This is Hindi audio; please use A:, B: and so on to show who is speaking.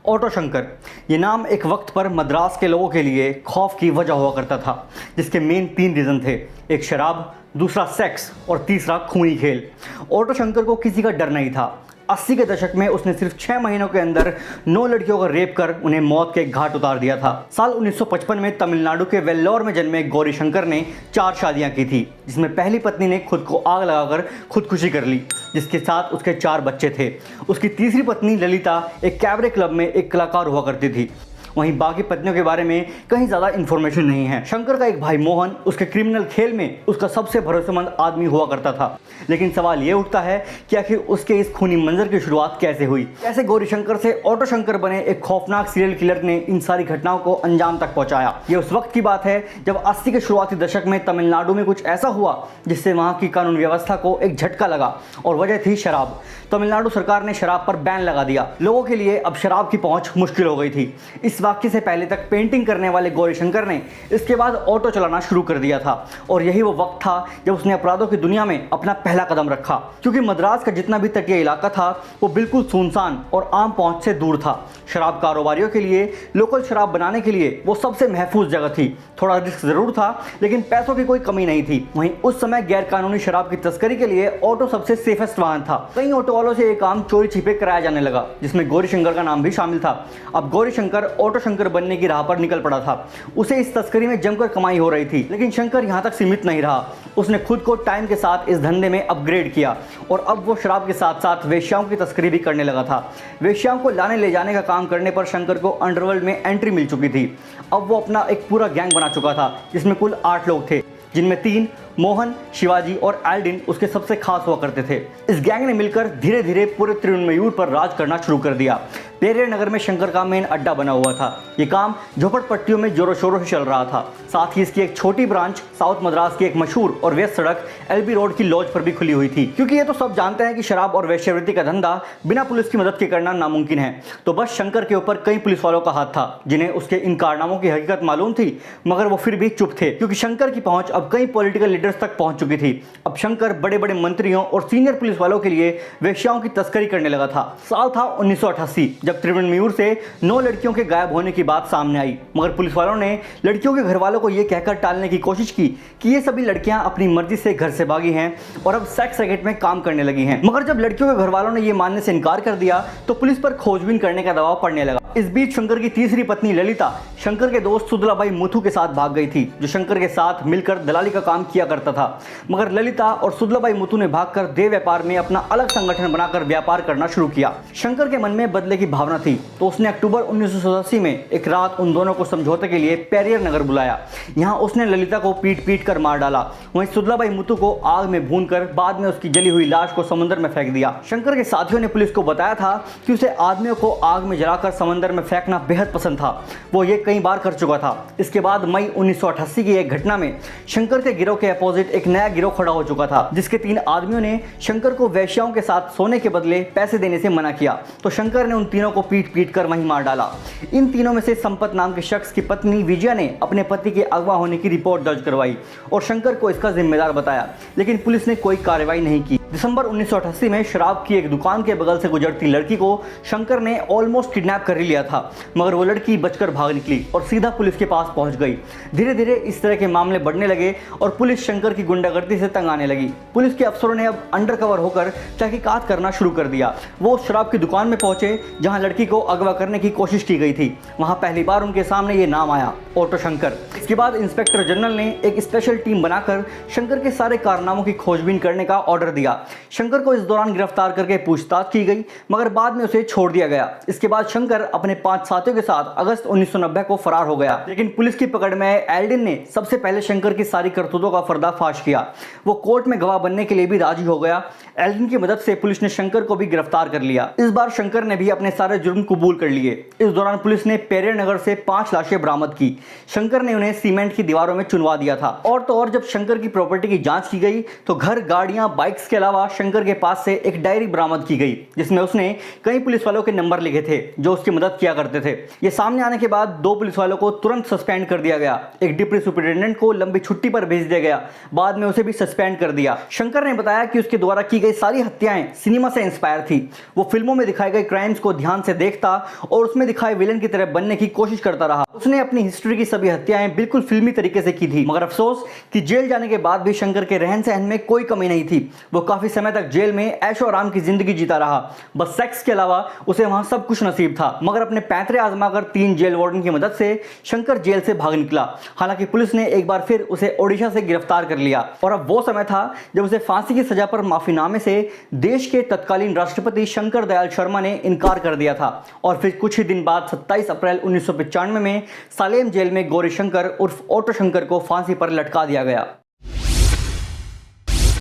A: ऑटो शंकर, ये नाम एक वक्त पर मद्रास के लोगों के लिए खौफ की वजह हुआ करता था, जिसके मेन 3 रीज़न थे। एक शराब, दूसरा सेक्स और तीसरा खूनी खेल। ऑटो शंकर को किसी का डर नहीं था। 80 के दशक में उसने सिर्फ 6 महीनों के अंदर 9 लड़कियों का रेप कर उन्हें मौत के घाट उतार दिया था। साल 1955 में तमिलनाडु के वेल्लोर में जन्मे गौरी शंकर ने 4 शादियां की थी, जिसमें पहली पत्नी ने खुद को आग लगाकर खुदकुशी कर ली, जिसके साथ उसके 4 बच्चे थे। उसकी तीसरी पत्नी ललिता एक कैबरे क्लब में एक कलाकार हुआ करती थी। वहीं बाकी पत्नियों के बारे में कहीं ज़्यादा इन्फॉर्मेशन नहीं है। शंकर का एक भाई मोहन उसके क्रिमिनल खेल में उसका सबसे भरोसेमंद आदमी हुआ करता था। लेकिन सवाल ये उठता है कि आखिर उसके इस खूनी मंजर की शुरुआत कैसे हुई? कैसे गौरी शंकर से ऑटो शंकर बने एक खौफनाक सीरियल किलर ने इन सारी घटनाओं को अंजाम तक पहुंचाया? ये उस वक्त की बात है जब 80 के शुरुआती दशक में तमिलनाडु में कुछ ऐसा हुआ जिससे वहां की कानून व्यवस्था को एक झटका लगा, और वजह थी शराब। तमिलनाडु सरकार ने शराब पर बैन लगा दिया। लोगों के लिए अब शराब की पहुंच मुश्किल हो गई थी। इस वाक्य से पहले तक पेंटिंग करने वाले गौरी शंकर ने इसके बाद ऑटो चलाना शुरू कर दिया था, और यही वो वक्त था जब उसने अपराधों की दुनिया में अपना पहला कदम रखा। क्योंकि मद्रास का जितना भी तटीय इलाका था वो बिल्कुल सुनसान और आम पहुंच से दूर था। शराब कारोबारियों के लिए लोकल शराब बनाने के लिए वो सबसे महफूज जगह थी। थोड़ा रिस्क जरूर था, लेकिन पैसों की कोई कमी नहीं थी। वहीं उस समय गैर कानूनी शराब की तस्करी के लिए ऑटो सबसे सेफेस्ट वाहन था। कई ऑटो वालों से ये काम चोरी छिपे कराया जाने लगा, जिसमें गौरी शंकर का नाम भी शामिल था। अब गौरी शंकर ऑटो शंकर बनने की राह पर निकल पड़ा था। उसे इस तस्करी में जमकर कमाई हो रही थी। लेकिन शंकर यहाँ तक सीमित नहीं रहा। उसने खुद को टाइम के साथ इस धंधे में अपग्रेड किया, और अब वो शराब के साथ साथ वेश्याओं की तस्करी भी करने लगा था। वेश्याओं को लाने ले जाने का काम करने पर शंकर को अंडरवर्ल्ड में एंट्री मिल चुकी थी। अब वो अपना एक पूरा गैंग बना चुका था, जिसमें कुल 8 लोग थे, जिनमें 3 मोहन, शिवाजी और एल्डिन उसके सबसे खास हुआ करते थे। इस गैंग ने मिलकर धीरे धीरे पूरे तिरुवनमयूर पर राज करना शुरू कर दिया। पेरियर नगर में शंकर का मेन अड्डा बना हुआ था। ये काम झोपड़पट्टियों में जोरों शोरों से चल रहा था। साथ ही इसकी एक छोटी ब्रांच साउथ मद्रास की एक मशहूर और व्यस्त सड़क एलबी रोड की लॉज पर भी खुली हुई थी। क्योंकि ये तो सब जानते हैं कि शराब और वेश्यावृत्ति का धंधा बिना पुलिस की मदद के करना नामुमकिन है, तो बस शंकर के ऊपर कई पुलिस वालों का हाथ था, जिन्हें उसके इन कारनामों की हकीकत मालूम थी, मगर वो फिर भी चुप थे। क्योंकि शंकर की पहुंच अब कई पॉलिटिकल लीडर्स तक पहुंच चुकी थी। अब शंकर बड़े बड़े मंत्रियों और सीनियर पुलिस वालों के लिए वेश्याओं की तस्करी करने लगा था। साल था 1988, जब तिरुवनमयूर से 9 लड़कियों के गायब होने की बात सामने आई, मगर पुलिस वालों ने लड़कियों के घर वालों को यह कहकर टालने की कोशिश की कि ये सभी लड़कियां अपनी मर्जी से घर से भागी हैं और अब सेक्स रैकेट में काम करने लगी हैं। मगर जब लड़कियों के घर वालों ने यह मानने से इनकार कर दिया तो पुलिस पर खोजबीन करने का दबाव पड़ने लगा। इस बीच शंकर की तीसरी पत्नी ललिता शंकर के दोस्त सुदलाबाई मुथु के साथ भाग गई थी, जो शंकर के साथ मिलकर दलाली का काम किया करता था। मगर ललिता और सुदलाबाई मुथु ने भागकर देह व्यापार में अपना अलग संगठन बनाकर व्यापार करना शुरू किया। शंकर के मन में बदले की भावना थी, तो उसने अक्टूबर 1987 में एक रात उन दोनों को समझौते के लिए पेरियर नगर बुलाया। यहाँ उसने ललिता को पीट पीट कर मार डाला। वहीं सुदलाबाई मुथु को आग में भूनकर बाद में उसकी जली हुई लाश को समुद्र में फेंक दिया। शंकर के साथियों ने पुलिस को बताया था कि उसे आदमियों को आग में जलाकर समंदर में फेंकना बेहद पसंद था। वो ये कई बार कर चुका था। इसके बाद मई 1988 की एक घटना में शंकर के गिरोह के अपोजिट एक नया गिरोह खड़ा हो चुका था, जिसके 3 आदमियों ने शंकर को वेश्याओं के साथ सोने के बदले पैसे देने से मना किया, तो शंकर ने उन तीनों को पीट पीट कर वहीं मार डाला। इन तीनों में से संपत नाम के शख्स की पत्नी विजया ने अपने पति के अगवा होने की रिपोर्ट दर्ज करवाई और शंकर को इसका जिम्मेदार बताया, लेकिन पुलिस ने कोई कार्रवाई नहीं की। दिसंबर 1988 में शराब की एक दुकान के बगल से गुजरती लड़की को शंकर ने ऑलमोस्ट किडनैप कर ही लिया था, मगर वो लड़की बचकर भाग निकली और सीधा पुलिस के पास पहुंच गई। धीरे धीरे इस तरह के मामले बढ़ने लगे और पुलिस शंकर की गुंडागर्दी से तंग आने लगी। पुलिस के अफसरों ने अब अंडरकवर होकर तहकीकात करना शुरू कर दिया। वो उस शराब की दुकान में पहुंचे जहां लड़की को अगवा करने की कोशिश की गई थी। वहां पहली बार उनके सामने ये नाम आया, ऑटो शंकर। इसके बाद इंस्पेक्टर जनरल ने एक स्पेशल टीम बनाकर शंकर के सारे कारनामों की खोजबीन करने का ऑर्डर दिया। शंकर को इस दौरान गिरफ्तार करके पूछताछ की गई, मगर बाद में उसे छोड़ दिया गया। इसके बाद शंकर अपने 5 साथियों के साथ अगस्त 1990 को फरार हो गया। लेकिन पुलिस की पकड़ में एल्डिन ने सबसे पहले शंकर की सारी करतूतों का पर्दाफाश किया। वो कोर्ट में गवाह बनने के लिए भी राजी हो गया। एल्डिन की मदद से पुलिस ने शंकर को भी गिरफ्तार कर लिया। इस बार शंकर ने भी अपने सारे जुर्म कबूल कर लिए। इस दौरान पुलिस ने पेरियर नगर से 5 लाशें बरामद की। शंकर ने उन्हें सीमेंट की दीवारों में चुनवा दिया था। और तो और जब शंकर की प्रॉपर्टी की जांच की गई तो घर, गाड़ियां, बाइक्स के अलावा अलावा शंकर के पास से एक डायरी बरामद की गई जिसमें उसने कई पुलिस वालों के नंबर लिखे थे जो उसकी मदद किया करते थे। ये सामने आने के बाद 2 पुलिस वालों को तुरंत सस्पेंड कर दिया गया। एक डिप्टी सुपरिटेंडेंट को लंबी छुट्टी पर भेज दिया गया, बाद में उसे भी सस्पेंड कर दिया। शंकर ने बताया कि उसके द्वारा की गई सारी हत्याएं सिनेमा से इंस्पायर थी। वो फिल्मों में दिखाए गए क्राइम्स को ध्यान से देखता और उसमें दिखाए विलेन की तरह बनने की कोशिश करता रहा। उसने अपनी हिस्ट्री की सभी हत्याएं बिल्कुल फिल्मी तरीके से की थी, मगर अफसोस कि जेल जाने के बाद भी शंकर के रहन सहन में कोई कमी नहीं थी। वो काफी समय तक जेल में ऐशो आराम की जिंदगी जीता रहा, बस सेक्स के अलावा उसे वहां सब कुछ नसीब था। मगर अपने पैंतरे आजमाकर 3 जेल वार्डन की मदद से शंकर जेल से भाग निकला। हालांकि पुलिस ने एक बार फिर उसे ओडिशा से गिरफ्तार कर लिया और अब वो समय था जब उसे फांसी की सजा पर माफीनामे से देश के तत्कालीन राष्ट्रपति शंकर दयाल शर्मा ने इनकार कर दिया था। और फिर कुछ ही दिन बाद 27 अप्रैल 1995 में सालेम जेल में गौरी शंकर उर्फ ऑटो शंकर को फांसी पर लटका दिया गया।